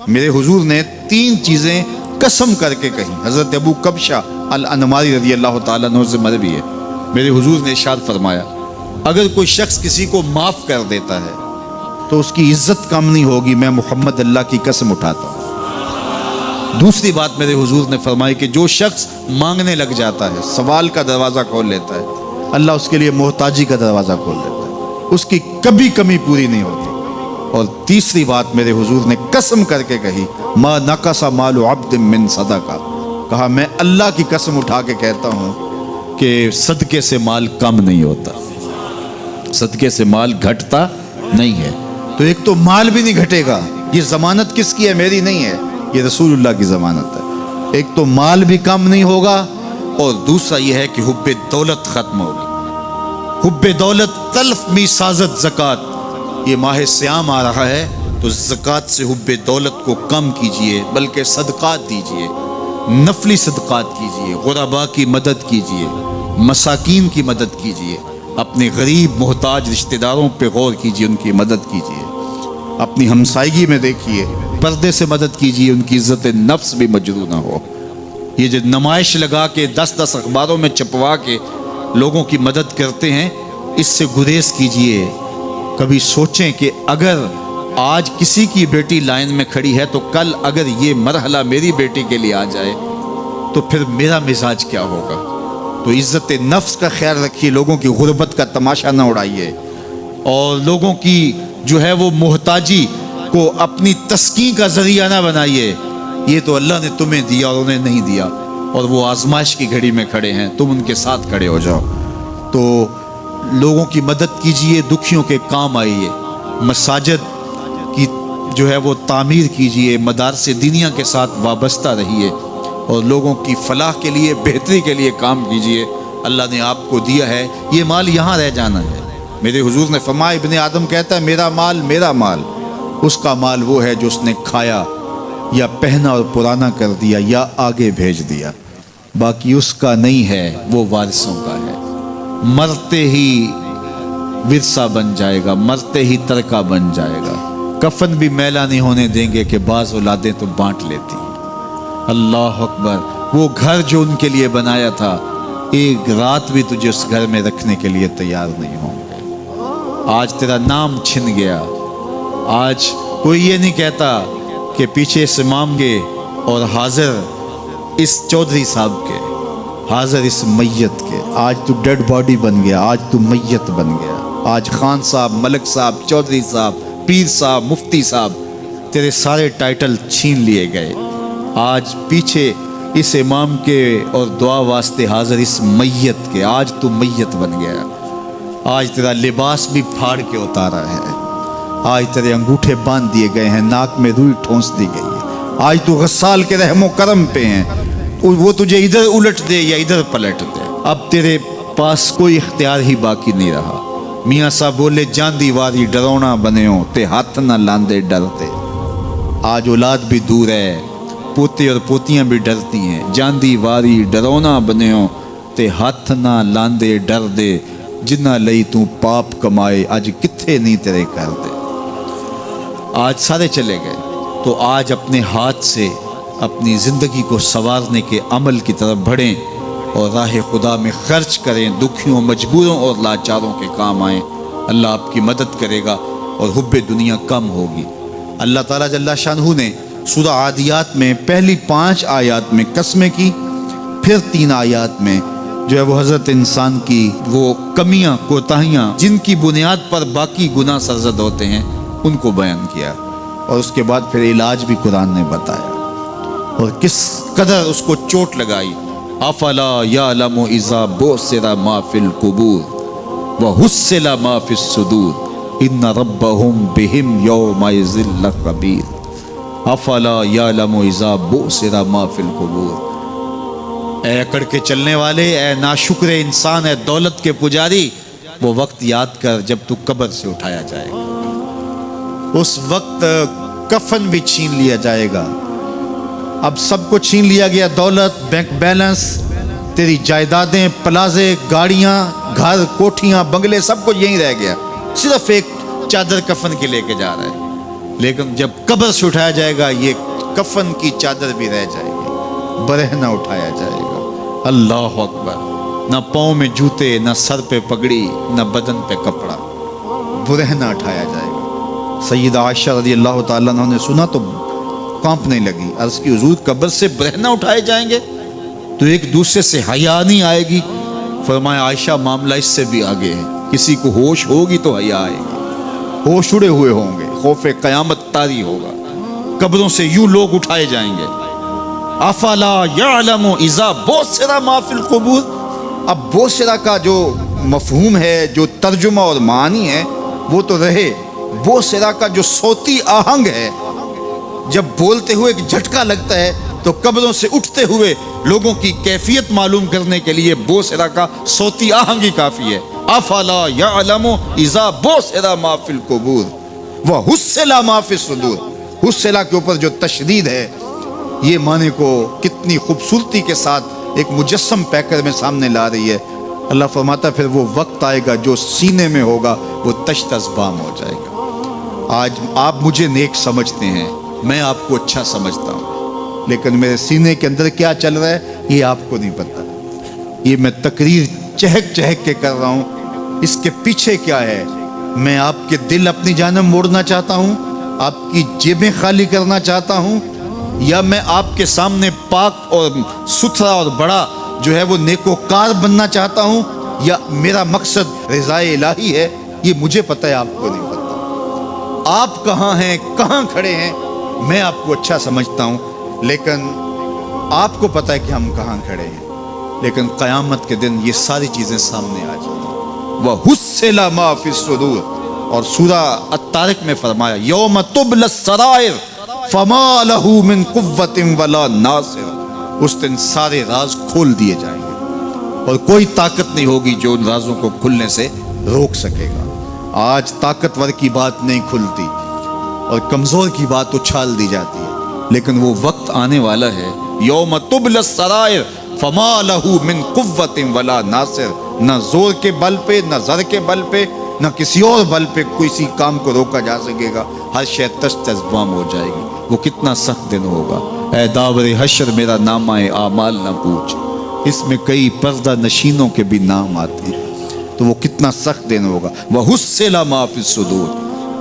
میرے حضور نے 3 چیزیں قسم کر کے کہیں. حضرت ابو کبشہ الانماری رضی اللہ تعالیٰ عنہ سے مروی ہے. میرے حضور نے ارشاد فرمایا اگر کوئی شخص کسی کو معاف کر دیتا ہے تو اس کی عزت کم نہیں ہوگی، میں محمد اللہ کی قسم اٹھاتا ہوں. دوسری بات میرے حضور نے فرمائی کہ جو شخص مانگنے لگ جاتا ہے، سوال کا دروازہ کھول لیتا ہے، اللہ اس کے لیے محتاجی کا دروازہ کھول دیتا ہے، اس کی کبھی کمی پوری نہیں ہوتی. اور تیسری بات میرے حضور نے قسم کر کے کہی ما نقص مال عبد من صدقہ، کہا میں اللہ کی قسم اٹھا کے کہتا ہوں کہ صدقے سے مال کم نہیں ہوتا، صدقے سے مال گھٹتا نہیں ہے. تو ایک تو مال بھی نہیں گھٹے گا، یہ ضمانت کس کی ہے؟ میری نہیں ہے، یہ رسول اللہ کی ضمانت ہے. ایک تو مال بھی کم نہیں ہوگا، اور دوسرا یہ ہے کہ حب دولت ختم ہوگی. حب دولت تلف می سازت زکات. یہ ماہ سیام آ رہا ہے تو زکات سے حب دولت کو کم کیجئے، بلکہ صدقات دیجئے، نفلی صدقات کیجئے، غرباء کی مدد کیجئے، مساکین کی مدد کیجئے، اپنے غریب محتاج رشتہ داروں پہ غور کیجئے، ان کی مدد کیجئے. اپنی ہمسائیگی میں دیکھیے، پردے سے مدد کیجئے، ان کی عزت نفس بھی مجروح نہ ہو. یہ جو نمائش لگا کے 10 اخباروں میں چھپوا کے لوگوں کی مدد کرتے ہیں، اس سے گریز کیجئے. کبھی سوچیں کہ اگر آج کسی کی بیٹی لائن میں کھڑی ہے تو کل اگر یہ مرحلہ میری بیٹی کے لیے آ جائے تو پھر میرا مزاج کیا ہوگا. تو عزت نفس کا خیال رکھیے، لوگوں کی غربت کا تماشا نہ اڑائیے، اور لوگوں کی جو ہے وہ محتاجی کو اپنی تسکین کا ذریعہ نہ بنائیے. یہ تو اللہ نے تمہیں دیا اور انہیں نہیں دیا، اور وہ آزمائش کی گھڑی میں کھڑے ہیں، تم ان کے ساتھ کھڑے ہو جاؤ. تو لوگوں کی مدد کیجئے، دکھیوں کے کام آئیے، مساجد کی جو ہے وہ تعمیر کیجئے، مدارس دینیا کے ساتھ وابستہ رہیے، اور لوگوں کی فلاح کے لیے، بہتری کے لیے کام کیجئے. اللہ نے آپ کو دیا ہے، یہ مال یہاں رہ جانا ہے. میرے حضور نے فرمایا ابن آدم کہتا ہے میرا مال، اس کا مال وہ ہے جو اس نے کھایا یا پہنا اور پرانا کر دیا یا آگے بھیج دیا، باقی اس کا نہیں ہے، وہ وارثوں کا ہے. مرتے ہی ورثہ بن جائے گا، مرتے ہی ترکہ بن جائے گا. کفن بھی میلا نہیں ہونے دیں گے کہ بعض اولادیں تو بانٹ لیتی. اللہ اکبر. وہ گھر جو ان کے لیے بنایا تھا، ایک رات بھی تجھے اس گھر میں رکھنے کے لیے تیار نہیں ہوں گے. آج تیرا نام چھن گیا. آج کوئی یہ نہیں کہتا کہ پیچھے سے امام گے اور حاضر اس چودھری صاحب کے، حاضر اس میت کے. آج تو ڈیڈ باڈی بن گیا، آج تو میت بن گیا. آج خان صاحب، ملک صاحب، چودھری صاحب، پیر صاحب، مفتی صاحب، تیرے سارے ٹائٹل چھین لیے گئے. آج پیچھے اس امام کے اور دعا واسطے حاضر اس میت کے. آج تو میت بن گیا. آج تیرا لباس بھی پھاڑ کے اتارا ہے. آج تیرے انگوٹھے باندھ دیے گئے ہیں، ناک میں روئی ٹھونس دی گئی ہے. آج تو غسال کے رحم و کرم پہ ہیں، وہ تجھے ادھر الٹ دے یا ادھر پلٹ دے. اب تیرے پاس کوئی اختیار ہی باقی نہیں رہا. میاں صاحب بولے جاندی واری ڈرونا بنے ہو تے ہاتھ نہ لاندے ڈرتے. آج اولاد بھی دور ہے، پوتے اور پوتیاں بھی ڈرتی ہیں. جاندی واری ڈرونا بنے ہو تے ہاتھ نہ لاندے ڈر دے. جنہ لئی تو پاپ کمائے اج کتھے نہیں تیرے کر دے. آج سارے چلے گئے، تو آج اپنے ہاتھ سے اپنی زندگی کو سنوارنے کے عمل کی طرف بڑھیں اور راہ خدا میں خرچ کریں، دکھیوں، مجبوروں اور لاچاروں کے کام آئیں. اللہ آپ کی مدد کرے گا اور حب دنیا کم ہوگی. اللہ تعالیٰ جل شانہ نے سورہ عادیات میں پہلی 5 آیات میں قسمیں کی، پھر 3 آیات میں جو ہے وہ حضرت انسان کی وہ کمیاں، کوتاہیاں جن کی بنیاد پر باقی گناہ سرزد ہوتے ہیں ان کو بیان کیا، اور اس کے بعد پھر علاج بھی قرآن نے بتایا، اور کس قدر اس کو چوٹ لگائی. افلا یعلم اذا بعثر ما فی القبور وحصل ما فی الصدور ان ربهم بهم یومئذ لخبیر. افلا یعلم اذا بعثر ما فی القبور. اے اکڑ کے چلنے والے، اے ناشکر انسان، اے دولت کے پجاری، وہ وقت یاد کر جب تو قبر سے اٹھایا جائے گا. اس وقت کفن بھی چھین لیا جائے گا. اب سب کو چھین لیا گیا، دولت، بینک بیلنس، تیری جائیدادیں، پلازے، گاڑیاں، گھر، کوٹھیاں، بنگلے، سب کچھ یہیں رہ گیا. صرف ایک چادر کفن کی لے کے جا رہا ہے. لیکن جب قبر سے اٹھایا جائے گا یہ کفن کی چادر بھی رہ جائے گی، برہنہ اٹھایا جائے گا۔ اللہ اکبر، نہ پاؤں میں جوتے، نہ سر پہ پگڑی، نہ بدن پہ کپڑا، برہنہ اٹھایا جائے گا۔ سیدہ عائشہ رضی اللہ تعالیٰ عنہ نے سنا تو کانپنے لگی، عرض کی حضور قبر سے برہنہ اٹھائے جائیں گے تو ایک دوسرے سے حیا نہیں آئے گی؟ فرمایا عائشہ معاملہ اس سے بھی آگے ہے، کسی کو ہوش ہوگی تو حیا آئے گی، ہوش اڑے ہوئے ہوں گے، خوف قیامت طاری ہوگا، قبروں سے یوں لوگ اٹھائے جائیں گے۔ افلا یعلم اذا بوسر ما فی القبور، اب بوسرا کا جو مفہوم ہے، جو ترجمہ اور معنی ہے وہ تو رہے، بوسرا کا جو صوتی آہنگ ہے، جب بولتے ہوئے ایک جھٹکا لگتا ہے تو قبروں سے اٹھتے ہوئے لوگوں کی کیفیت معلوم کرنے کے لیے بوسرا کا صوتی آہنگ ہی کافی ہے۔ افلا یعلم اذا بوسر ما فی القبور وحصل ما فی الصدور، حصلہ کے اوپر جو تشدید ہے، یہ معنی کو کتنی خوبصورتی کے ساتھ ایک مجسم پیکر میں سامنے لا رہی ہے۔ اللہ فرماتا پھر وہ وقت آئے گا جو سینے میں ہوگا وہ تشت ازبام ہو جائے گا۔ آج آپ مجھے نیک سمجھتے ہیں، میں آپ کو اچھا سمجھتا ہوں، لیکن میرے سینے کے اندر کیا چل رہا ہے یہ آپ کو نہیں پتا۔ یہ میں تقریر چہک چہک کے کر رہا ہوں، اس کے پیچھے کیا ہے؟ میں آپ کے دل اپنی جانب موڑنا چاہتا ہوں، آپ کی جیبیں خالی کرنا چاہتا ہوں، یا میں آپ کے سامنے پاک اور ستھرا اور بڑا جو ہے وہ نیکوکار بننا چاہتا ہوں، یا میرا مقصد رضائے الہی ہے؟ یہ مجھے پتہ ہے، آپ کو نہیں پتہ۔ آپ کہاں ہیں، کہاں کھڑے ہیں، میں آپ کو اچھا سمجھتا ہوں، لیکن آپ کو پتہ ہے کہ ہم کہاں کھڑے ہیں۔ لیکن قیامت کے دن یہ ساری چیزیں سامنے آ جائیں گی۔ وَحُصِّلَ مَا فِي الصُّدُورِ، اور سورہ الطارق میں فرمایا یوم تبلی السرائر فما لہ من قوت ولا ناصر، اس دن سارے راز کھول دیے جائیں گے اور کوئی طاقت نہیں ہوگی جو ان رازوں کو کھلنے سے روک سکے گا۔ آج طاقتور کی بات نہیں کھلتی اور کمزور کی بات اچھال دی جاتی ہے، لیکن وہ وقت آنے والا ہے یوم تبلی السرائر فما لہ من قوت ولا ناصر، نہ زور کے بل پہ، نہ زر کے بل پہ، نہ کسی اور بل پہ کسی کام کو روکا جا سکے گا، ہر شے تشت ازبام ہو جائے گی۔ وہ کتنا سخت دن ہوگا۔ اے داور حشر میرا نامہ اعمال نہ پوچھ، اس میں کئی پردہ نشینوں کے بھی نام آتے ہیں، تو وہ کتنا سخت دن ہوگا۔ وَحُصِّلَ مَا فِي الصُّدُورِ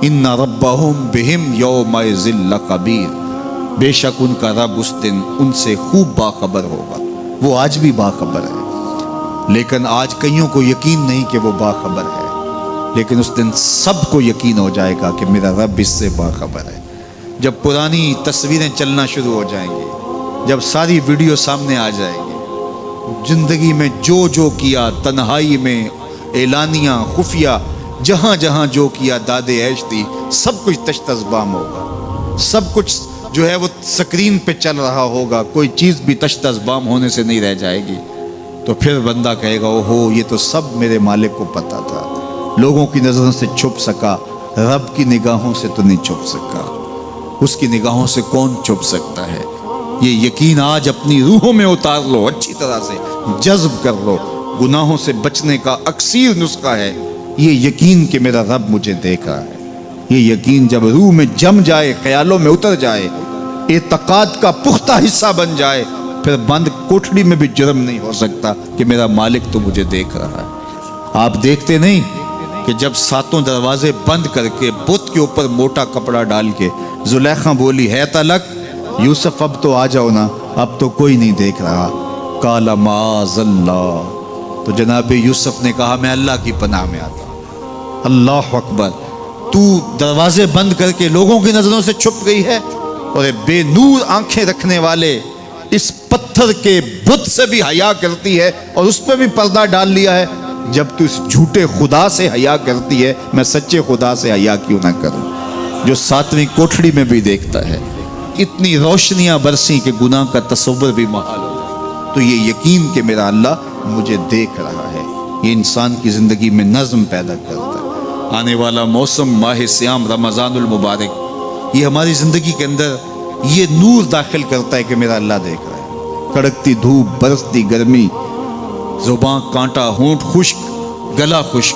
إِنَّ رَبَّهُمْ بِهِمْ يَوْمَئِذٍ لَخَبِيرٌ، بے شک ان کا رب اس دن ان سے خوب باخبر ہوگا۔ وہ آج بھی باخبر ہے، لیکن آج کئیوں کو یقین نہیں کہ وہ باخبر ہے، لیکن اس دن سب کو یقین ہو جائے گا کہ میرا رب اس سے باخبر ہے۔ جب پرانی تصویریں چلنا شروع ہو جائیں گی، جب ساری ویڈیو سامنے آ جائے گی، زندگی میں جو جو کیا، تنہائی میں، اعلانیہ، خفیہ، جہاں جہاں جو کیا، داد عیش تھی، سب کچھ تشت ازبام ہوگا، سب کچھ جو ہے وہ سکرین پہ چل رہا ہوگا، کوئی چیز بھی تشت ازبام ہونے سے نہیں رہ جائے گی۔ تو پھر بندہ کہے گا اوہو یہ تو سب میرے مالک کو پتا تھا، لوگوں کی نظروں سے چھپ سکا، رب کی نگاہوں سے تو نہیں چھپ سکا، اس کی نگاہوں سے کون چھپ سکتا ہے؟ یہ یقین آج اپنی روحوں میں اتار لو، اچھی طرح سے جذب کر لو۔ گناہوں سے بچنے کا اکثیر نسخہ ہے یہ یقین کہ میرا رب مجھے دیکھ رہا ہے۔ یہ یقین جب روح میں جم جائے، خیالوں میں اتر جائے، اعتقاد کا پختہ حصہ بن جائے، پھر بند کوٹھڑی میں بھی جرم نہیں ہو سکتا کہ میرا مالک تو مجھے دیکھ رہا ہے۔ آپ دیکھتے نہیں کہ جب ساتوں دروازے بند کر کے بت کے اوپر موٹا کپڑا ڈال کے زلیخا بولی ہے تلک یوسف اب تو آ جاؤ نا، اب تو کوئی نہیں دیکھ رہا، قال معاذ اللہ، تو جناب یوسف نے کہا میں اللہ کی پناہ میں آتا ہوں۔ اللہ اکبر، تو دروازے بند کر کے لوگوں کی نظروں سے چھپ گئی ہے اور بے نور آنکھیں رکھنے والے اس پتھر کے بت سے بھی حیا کرتی ہے اور اس پہ بھی پردہ ڈال لیا ہے۔ جب تو اس جھوٹے خدا سے حیا کرتی ہے، میں سچے خدا سے حیا کیوں نہ کروں جو ساتویں کوٹھڑی میں بھی دیکھتا ہے۔ اتنی روشنیاں برسی کہ گناہ کا تصور بھی محال ہو جائے، تو یہ یقین کہ میرا اللہ مجھے دیکھ رہا ہے، یہ انسان کی زندگی میں نظم پیدا کرتا ہے۔ آنے والا موسم ماہ سیام رمضان المبارک، یہ ہماری زندگی کے اندر یہ نور داخل کرتا ہے کہ میرا اللہ دیکھ رہا ہے۔ کڑکتی دھوپ، برستی گرمی، زباں کانٹا، ہونٹ خشک، گلا خشک،